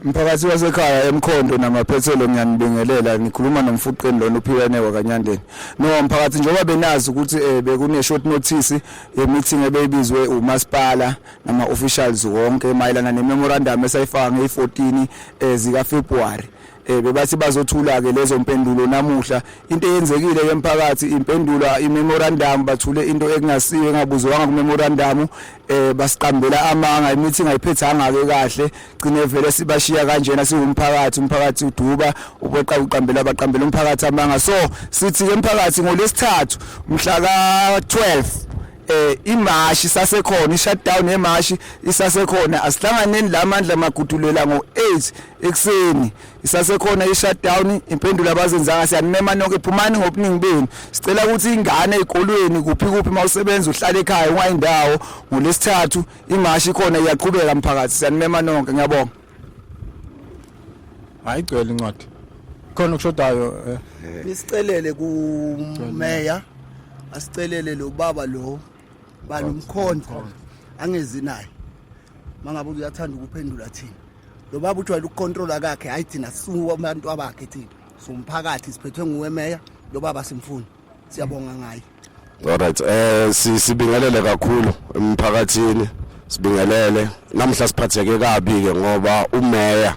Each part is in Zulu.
Mphakathi wasekhaya eMkhondo namaphethelo ngiyanibingelela ngikhuluma nomfuqeni lona uPhiwane wakanyandeni. No mphakathi njengoba benazi ukuthi bekune short notice ye meeting ebeyibizwe uMasipala nama officials wonke mayelana nememorandum esayifaka nge14 zika February. Bebathi bazothula ke lezo mpendulo namuhla into eyenzekile yemphakathi impendula imemorandum bathule into ekungasiwe engabuzwanga kumemorandum basiqambela amanga imeeting ayiphethanga ke kahle gcine vele sibashiya kanjena siwumphakathi umphakathi uduba ubeqa uqambela abaqambela umphakathi amanga so sithi ke emphakathi ngolesithathu mhla ka12 imashi sasekhona ishutdown emashi isasekhona asihlanganeni lamandla magudulela ngo8 ekseni isasekhona ishutdown impendulo abazenzanga siyanimema nonke phumani ngobuningi benu sicela ukuthi ingane ezikolweni kuphi mawusebenza uhlale ekhaya ungayindawo ngolesithathu imashi khona iyaqhubeka mphakathi siyanimema nonke ngiyabonga ayigcwele incwadi khona ukushodayo nisicelele ku mayor asicelele lo baba lo balumkhondo angezi naye mangabe uyathanda ukuphendula thina lo baba ujwayele ukukontrola kakhe hayi thina sisu abantu abakhe thina somphakathi siphethwe nguwe mayor lo baba simfuni siyabonga ngaye. Alright sibingelele kakhulu emphakathini sibingelele namhla siphatheke kabi ke ngoba umeya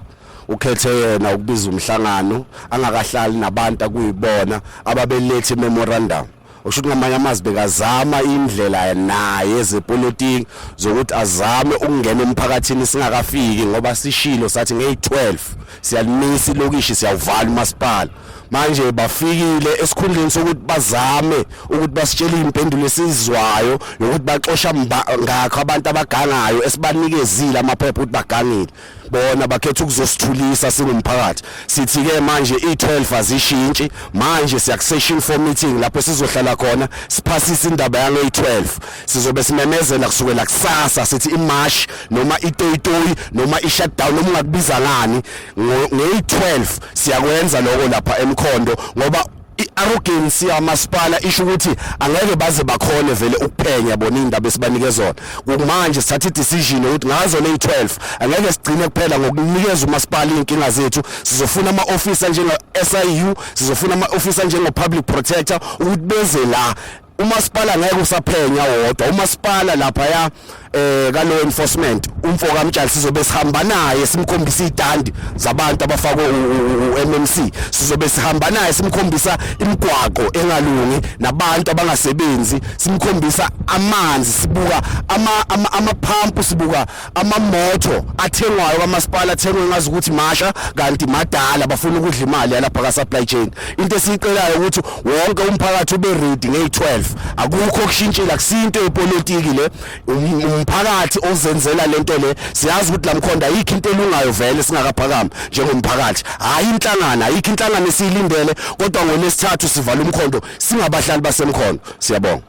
ukhethe yena ukubiza umhlangano angakahlali nabantu akuyibona ababelethe memorandum ushuthi ngamanye amazwi bekazama indlela naye zepolitiki zokuthi azame ukungena emphakathini singakafiki ngoba sishilo sathi nge12 siyalimisa ilokishi siyawuvala uMasipala manje bafikile esikhundleni sokuthi bazame ukuthi basitshele impendulo esizwayo yokuthi baxosha ngakho abantu abagangayo esibanikezile amaphepha ukuthi bagangile bona bakhetha ukuzosithulisa singumphakathi sithi ke manje i12 azishintshi manje siya session for meeting lapho sizohlala khona siphasisa indaba yange12 sizobe simemezela kusukela kusasa sithi imarch noma itoyitoyi noma ishutdown noma ungakubiza ngani nge12 siyakwenza lokho lapha eMkhondo ngoba i-arrogance yaMasipala isho ukuthi angeke baze bakhone vele ukuphenya bona indaba esibanikeza zona manje sithatha i-decision ukuthi ngazo le12 angeke sigcine kuphela ngokunikeza uMasipala inkinga zethu sizofuna ama-officer njengo-SIU sizofuna ama-officer njengo-public protector ukuthi beze la uMasipala ngeke usaphenya wodwa uMasipala lapha ya ka law enforcement umfoka Mtshali sizobe sihamba naye simkhombisa idandi zabantu abafakwe uMMC sizobe sihamba naye simkhombisa imigwaqo engalungi nabantu abangasebenzi simkhombisa amanzi sibuka amaphampu sibuka amamoto athengwayo kaMasipala athengwe ngazi ukuthi masha kanti madala bafuna ukudla imali yalapha ka supply chain into esicelayo ukuthi wonke umphakathi ube ready nge12 akukho okushintshela kusinto yepolitiki le umphakathi ozenzela lento le siyazi ukuthi laMkhondo ayikho into elungayo vele singakaphakami njengomphakathi hayi inhlangano ayikho inhlangano esiyilindele kodwa ngolesithathu sivala uMkhondo singabahlali baseMkhondo siyabonga.